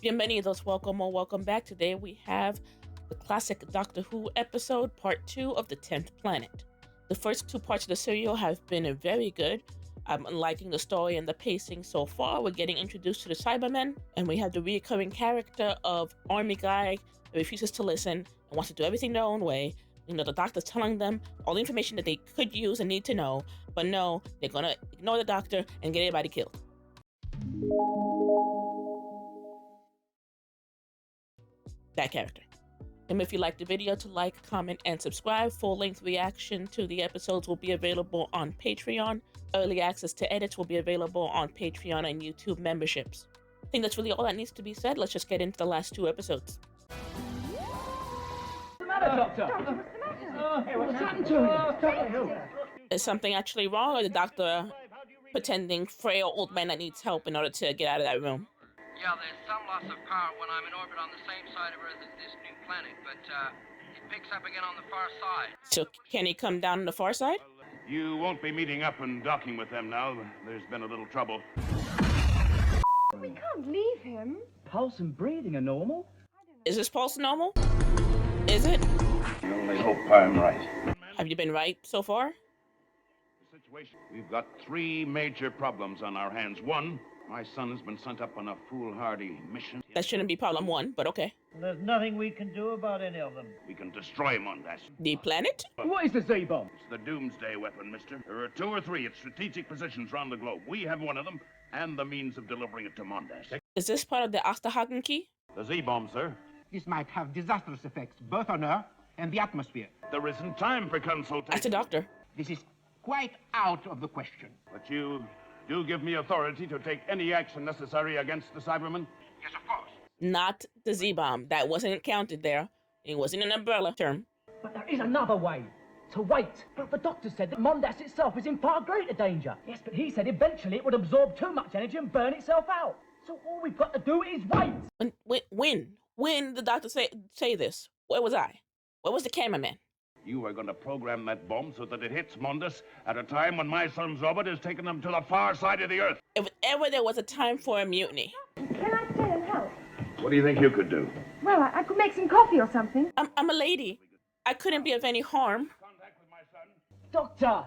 Bienvenidos, welcome or welcome back. Today we have the classic Doctor Who episode, part 2 of the 10th Planet. The first two parts of the serial have been very good. I'm liking the story and the pacing so far. We're getting introduced to the Cybermen, and we have the recurring character of Army Guy who refuses to listen and wants to do everything their own way. You know, the Doctor's telling them all the information that they could use and need to know, but no, they're gonna ignore the Doctor and get everybody killed. That character. And if you like the video, to like, comment, and subscribe. Full-length reaction to the episodes will be available on Patreon. Early access to edits will be available on Patreon and YouTube memberships. I think that's really all that needs to be said. Let's just get into the last two episodes. What's the matter, Doctor? Hey, what's happened to him? Is something actually wrong, or the Doctor pretending frail old man that needs help in order to get out of that room? Yeah, there's some loss of power when I'm in orbit on the same side of Earth as this new planet, but it picks up again on the far side. So can he come down on the far side? You won't be meeting up and docking with them now. There's been a little trouble. We can't leave him. Pulse and breathing are normal. Is his pulse normal? Is it? I only hope I'm right. Have you been right so far? The situation. We've got three major problems on our hands. One, my son has been sent up on a foolhardy mission. That shouldn't be problem one, but okay. There's nothing we can do about any of them. We can destroy Mondas. The planet? What is the Z-bomb? It's the doomsday weapon, mister. There are two or three at strategic positions around the globe. We have one of them, and the means of delivering it to Mondas. Is this part of the Astahagen key? The Z-bomb, sir. This might have disastrous effects, both on Earth and the atmosphere. There isn't time for consultation. That's the Doctor. This is quite out of the question. But you do give me authority to take any action necessary against the Cybermen? Yes, of course. Not the Z-bomb. That wasn't counted there. It wasn't an umbrella term. But there is another way. To wait. But the doctor said that Mondas itself is in far greater danger. Yes, but he said eventually it would absorb too much energy and burn itself out. So all we've got to do is wait. When did the Doctor say this? Where was I? Where was the cameraman? You are going to program that bomb so that it hits Mondas at a time when my son's orbit has taken them to the far side of the Earth. If ever there was a time for a mutiny. Can I stay and help? What do you think you could do? Well, I could make some coffee or something. I'm a lady. I couldn't be of any harm. Contact with my son. Doctor!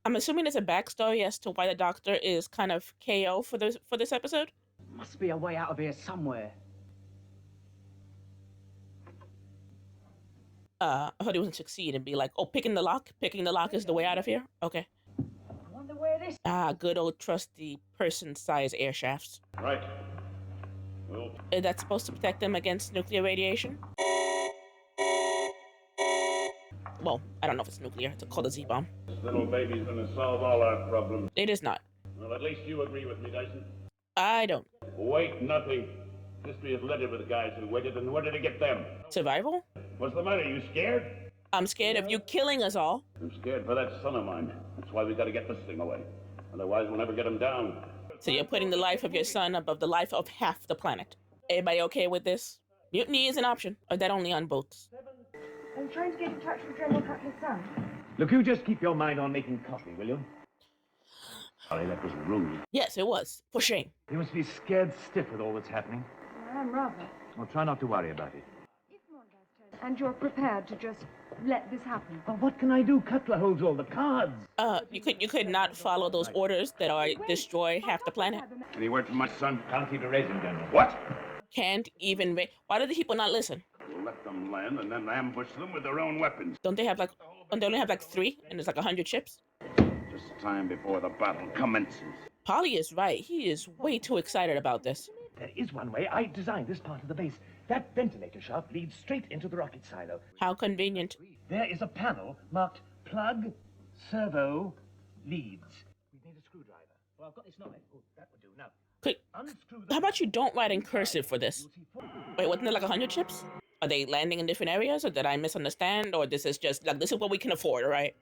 I'm assuming there's a backstory as to why the Doctor is kind of KO for this episode. Must be a way out of here somewhere. I thought he wasn't succeed and be like, oh, picking the lock is the way out of here. Okay. I wonder where this... Good old trusty person-sized air shafts. Right. Well, Is that supposed to protect them against nuclear radiation? Well, I don't know if it's nuclear. It's called a Z-bomb. this little baby's going to solve all our problems. It is not. Well, at least you agree with me, Dyson. I don't. Wait, nothing. History is littered with guys who waited, and where did it get them? Survival? What's the matter? You scared? I'm scared of you killing us all. I'm scared for that son of mine. That's why we got to get this thing away. Otherwise, we'll never get him down. So you're putting the life of your son above the life of half the planet. Everybody okay with this? Mutiny is an option, or that only on boats. I'm trying to get in touch with General Cutler's son. Look, you just keep your mind on making coffee, will you? Sorry, that was rude. Yes, it was. For shame. You must be scared stiff with all that's happening. I am rather. Well, try not to worry about it. If Mondas turns, and you're prepared to just let this happen. Well, what can I do? Cutler holds all the cards. You could not follow those orders that are destroy half the planet. Any word from my son? Can't keep erasing, General. What? Can't even. Why do the people not listen? We'll let them land and then ambush them with their own weapons. Don't they only have like 3, and there's like 100 ships? Just time before the battle commences. Polly is right. He is way too excited about this. There is one way. I designed this part of the base. That ventilator shaft leads straight into the rocket silo. How convenient. There is a panel marked plug, servo, leads. We need a screwdriver. Well, I've got this knife. Oh, that would do. Now, Quick, unscrew the... how about you don't write in cursive for this? Wait, wasn't there like 100 ships? Are they landing in different areas, or did I misunderstand? Or this is just like, this is what we can afford, all right?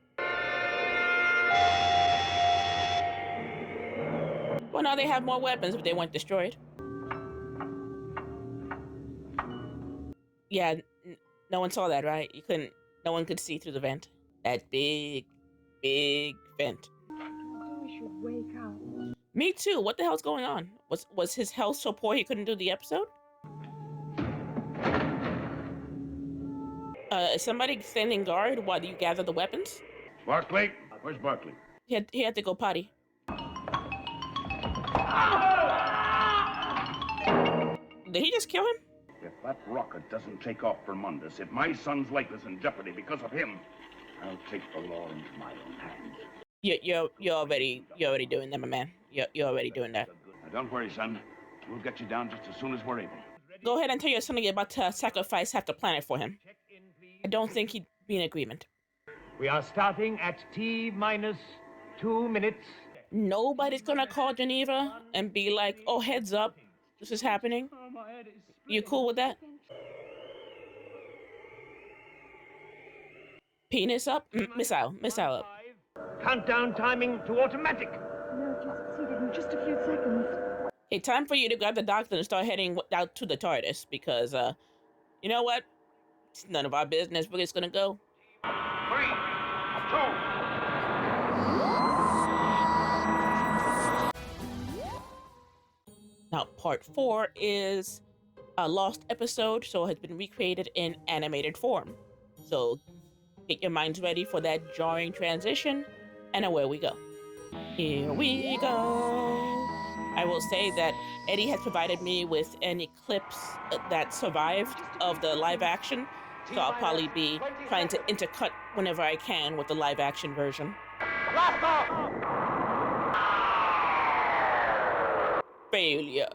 Well, now they have more weapons, but they weren't destroyed. Yeah, no one saw that, right? No one could see through the vent. That big vent. We should wake up. Me too. What the hell's going on? Was his health so poor he couldn't do the episode? Is somebody standing guard while you gather the weapons? Barkley? Where's Barkley? He had to go potty. Did he just kill him? If that rocket doesn't take off for Mundus, if my son's life is in jeopardy because of him, I'll take the law into my own hands. You're already doing that, my man. You're already doing that. Now, don't worry, son. We'll get you down just as soon as we're able. Go ahead and tell your son you're about to sacrifice half the planet for him. I don't think he'd be in agreement. We are starting at T-minus 2 minutes. Nobody's gonna call Geneva and be like, "Oh, heads up, this is happening." You cool with that? Penis up? Missile up. Countdown timing to automatic. No, just succeeded in just a few seconds. Hey, time for you to grab the doctor and start heading out to the TARDIS because, you know what? It's none of our business where it's gonna go. 3, 2. Now, part 4 is a lost episode, so it has been recreated in animated form. So get your minds ready for that jarring transition, and away we go. Here we go. I will say that Eddie has provided me with any clips that survived of the live action, so I'll probably be trying to intercut whenever I can with the live action version. Blast off! Failure.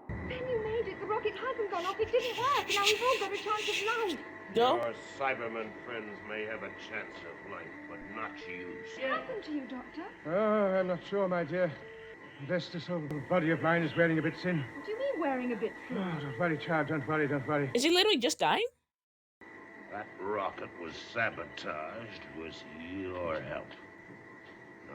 Ben, you made it. The rocket hasn't gone off. It didn't work. Now we've all got a chance of life. Go. Your Cyberman friends may have a chance of life, but not you. What happened to you, Doctor? Oh, I'm not sure, my dear. Unless this old body of mine is wearing a bit thin. What do you mean wearing a bit thin? Oh, don't worry, child, don't worry, don't worry. Is he literally just dying? That rocket was sabotaged with your help.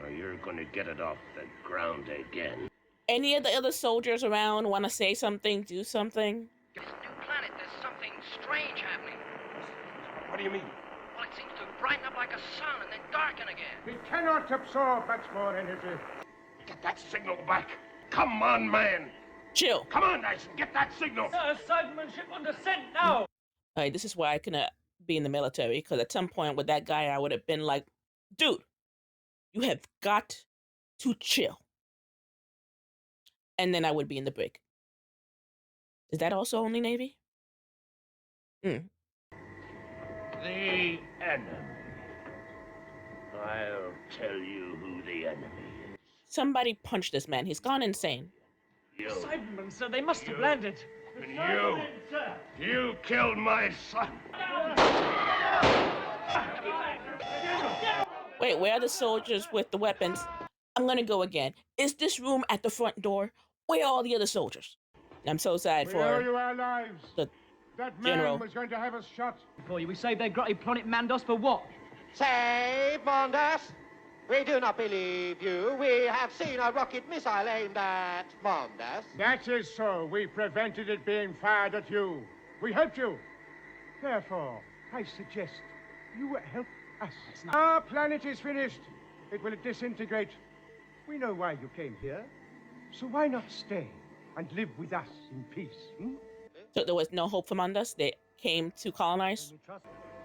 Now you're gonna get it off the ground again. Any of the other soldiers around want to say something, do something? This new planet, there's something strange happening. What do you mean? Well, it seems to brighten up like a sun and then darken again. We cannot absorb much more energy. Get that signal back. Come on, man. Chill. Come on, Dyson, get that signal. Cyberman ship on descent now! Alright, this is why I couldn't be in the military, because at some point with that guy, I would have been like, dude, you have got to chill. And then I would be in the brig. Is that also only Navy? The enemy. I'll tell you who the enemy is. Somebody punch this man. He's gone insane. You. Cyberman, sir, they must have landed. And you killed my son. Wait, where are the soldiers with the weapons? I'm gonna go again. Is this room at the front door? Where are all the other soldiers? I'm so sad We owe for you our lives. the That man General. was going to have us shot. For you, we saved their grotty planet Mandos for what? Save Mondas? We do not believe you. We have seen a rocket missile aimed at Mondas. That is so. We prevented it being fired at you. We helped you. Therefore, I suggest you help us. Our planet is finished. It will disintegrate. We know why you came here. So why not stay and live with us in peace? So there was no hope for Mandas. They came to colonize.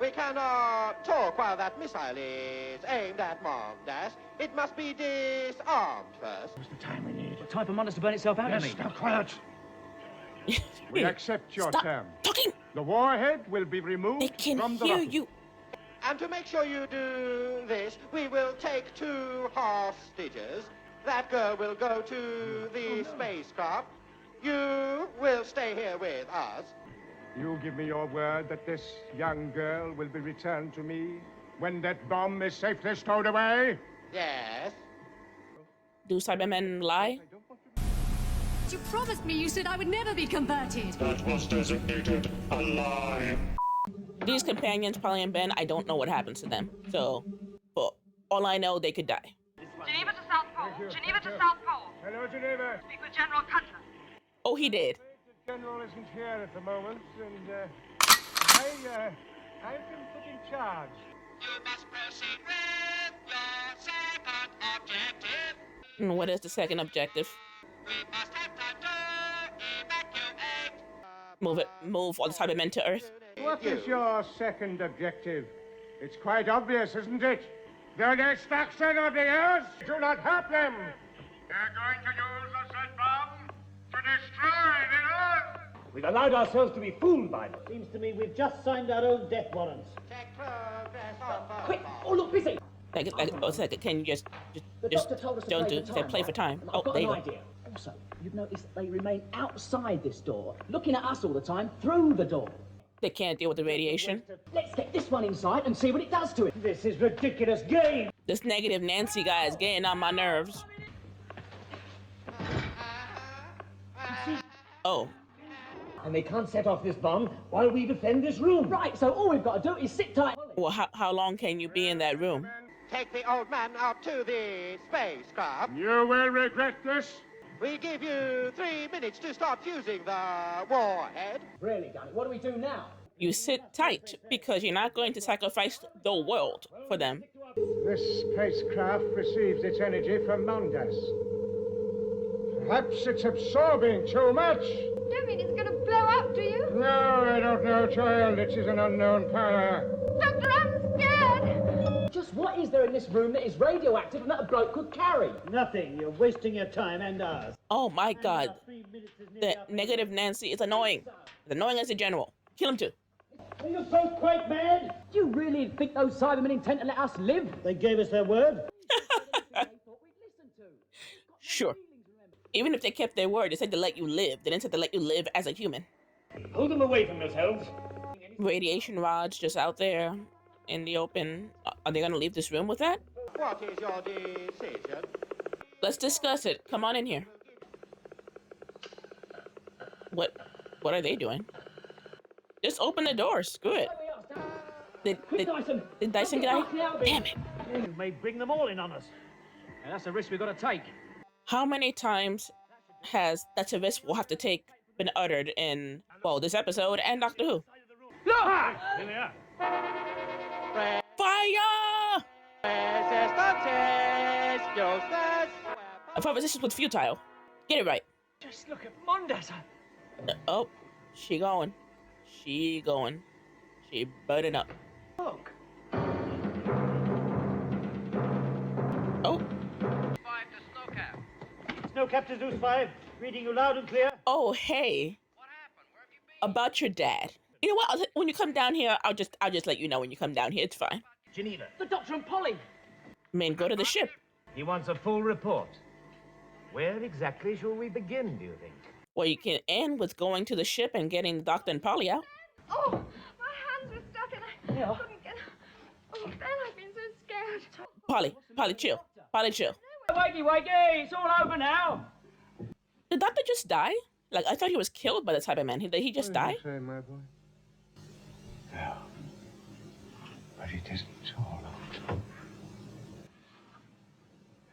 We cannot talk while that missile is aimed at Mondas. It must be disarmed first. What's the time we need? Time for Mandos to burn itself out, I mean. Now, quiet. We accept your Stop term. talking. The warhead will be removed They can from the hear rocket. you. And to make sure you do this, we will take 2 hostages. That girl will go to the spacecraft. You will stay here with us. You give me your word that this young girl will be returned to me when that bomb is safely stowed away? Yes. Do Cybermen lie? You promised me you said I would never be converted. That was designated a lie. These companions, Polly and Ben, I don't know what happens to them. So, for all I know, they could die. Geneva to South Pole. Geneva to South Pole. Hello, Geneva. Speak with General Cutler. Oh, he did. The general isn't here at the moment, and I've been put in charge. You must proceed with your second objective. And what is the second objective? We must have time to evacuate. Move all the Cybermen to Earth. What is your second objective? It's quite obvious, isn't it? The destruction of the Earth. Do not help them. They're going to use the said bomb to destroy the Earth. We've allowed ourselves to be fooled by them. Seems to me we've just signed our own death warrants. Check progress on both. Quick! Oh, look, busy! Can you just The doctor told us to don't play do for time. play for time? And Oh, I've got there an you go. idea. Also, you've noticed that they remain outside this door, looking at us all the time through the door. They can't deal with the radiation. Let's get this one inside and see what it does to it. This is ridiculous game. This negative Nancy guy is getting on my nerves. Oh, And they can't set off this bomb while we defend this room. Right, so all we've got to do is sit tight. well, how long can you be in that room? Take the old man out to the spacecraft. You will regret this. We give you 3 minutes to start fusing the warhead. Really, Gunny, what do we do now? You sit tight because you're not going to sacrifice the world for them. This spacecraft receives its energy from Mondas. Perhaps it's absorbing too much. You don't mean it's going to blow up, do you? No, I don't know, child. It is an unknown power. Doctor, I'm scared! Just what is there in this room that is radioactive and that a bloke could carry? Nothing. You're wasting your time and ours. Oh my God, the negative Nancy is annoying. As annoying as a general. Kill him too. Are you both quite mad? Do you really think those Cybermen intend to let us live? They gave us their word. Sure. Even if they kept their word, they said to let you live. They didn't say to let you live as a human. Pull them away from yourselves. Radiation rods just out there in the open. Are they gonna leave this room with that? What is your decision? Let's discuss it. Come on in here. What are they doing? Just open the door. Screw it. Did Dyson guy? Damn it. You may bring them all in on us. And that's a risk we've got to take. How many times has that's a risk we'll have to take been uttered in, well, this episode and Doctor Who? Here we are. Fire! Resistance, I thought resistance was futile. Get it right. Just look at Mondas. Oh, she going. She going. She burning up. Look. Oh. 5 to Snowcap. Snowcap to Zeus 5. Reading you loud and clear. Oh, hey. What happened? Where have you been? About your dad. You know what? When you come down here, I'll just let you know when you come down here. It's fine. Geneva. The Doctor and Polly. Men, go to the ship. He wants a full report. Where exactly shall we begin, do you think? Well, you can end with going to the ship and getting the Doctor and Polly out. Oh, my hands were stuck and I couldn't get... Oh, Ben, I've been so scared. Polly, chill. Polly, chill. Wakey, it's all over now. Did Doctor just die? Like, I thought he was killed by the Cyberman. Did he just die? Say, my boy. No. But it isn't all over.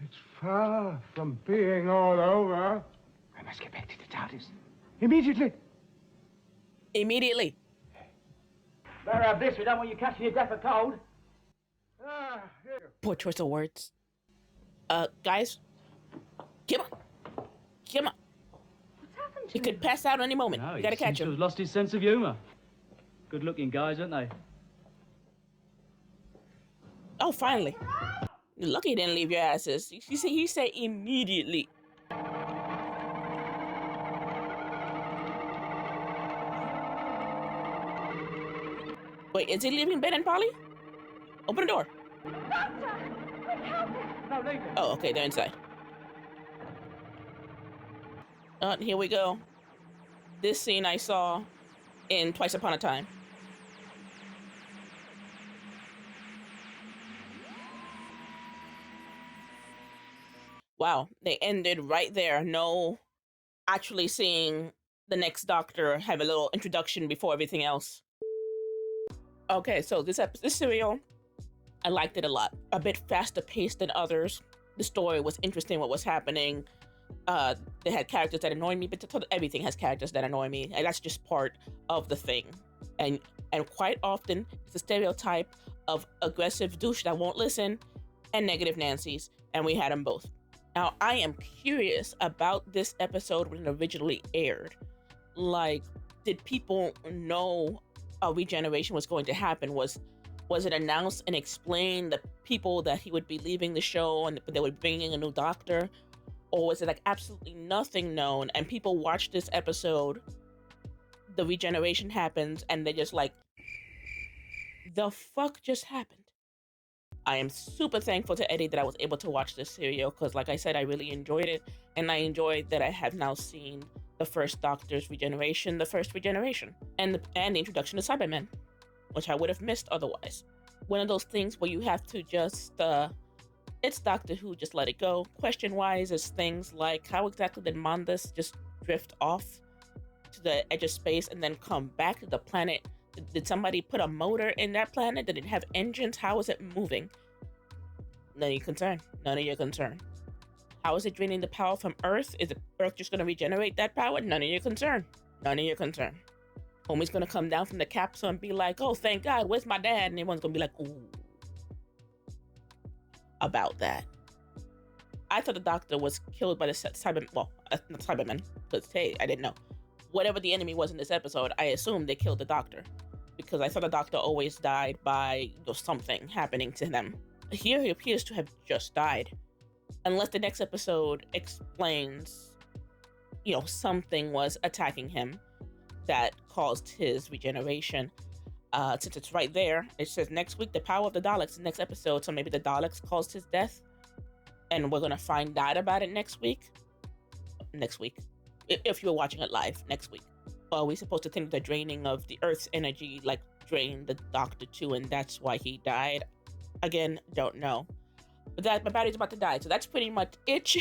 It's far from being all over. I must get back to the TARDIS. Immediately. Immediately. Better have this. We don't want you catching your death of cold. Poor choice of words. Guys. Come on. Come on. What's happened to He could pass out any moment. No, You gotta he catch seems to him. have lost his sense of humour. Good-looking guys, aren't they? Oh, finally. You're lucky he didn't leave your asses. He said immediately. Wait, is he leaving Ben and Polly? Open the door. Doctor! Quick, help him! No, leave it. Oh, okay, they're inside. Here we go. This scene I saw in Twice Upon a Time. Wow, they ended right there. No actually seeing the next Doctor have a little introduction before everything else. Okay, so this serial, I liked it a lot. A bit faster paced than others. The story was interesting, what was happening. They had characters that annoy me, but everything has characters that annoy me, and that's just part of the thing. And quite often, it's a stereotype of aggressive douche that won't listen and negative Nancys, and we had them both. Now, I am curious about this episode when it originally aired. Like, did people know a regeneration was going to happen? Was it announced and explained the people that he would be leaving the show and they would bring in a new doctor? Or was it like absolutely nothing known and people watch this episode, the regeneration happens, and they're just like, the fuck just happened? I am super thankful to Eddie that I was able to watch this serial because, like I said, I really enjoyed it, and I enjoyed that I have now seen the first Doctor's regeneration, the first regeneration, and the introduction to Cybermen, which I would have missed otherwise. One of those things where you have to just, it's Doctor Who, just let it go. Question-wise is things like, how exactly did Mondas just drift off to the edge of space and then come back to the planet? Did somebody put a motor in that planet? Did it have engines? How is it moving? None of your concern. None of your concern. How is it draining the power from Earth? Is Earth just going to regenerate that power? None of your concern. None of your concern. Homie's going to come down from the capsule and be like, oh, thank God, where's my dad? And everyone's going to be like, ooh. About that. I thought the Doctor was killed by the Cybermen. Well, not Cybermen, because, hey, I didn't know. Whatever the enemy was in this episode, I assumed they killed the Doctor. Because I thought the Doctor always died by something happening to them. Here he appears to have just died. Unless the next episode explains, something was attacking him that caused his regeneration. Since it's right there, it says next week, the power of the Daleks, next episode. So maybe the Daleks caused his death. And we're going to find out about it next week. Next week. If you're watching it live, next week. Are we supposed to think the draining of the Earth's energy, drained the Doctor too, and that's why he died? Again, don't know. But my battery's about to die, so that's pretty much it.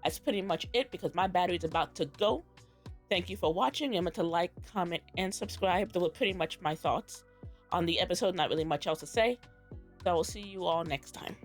That's pretty much it, because my battery's about to go. Thank you for watching. Remember to like, comment, and subscribe. Those were pretty much my thoughts on the episode. Not really much else to say. So I will see you all next time.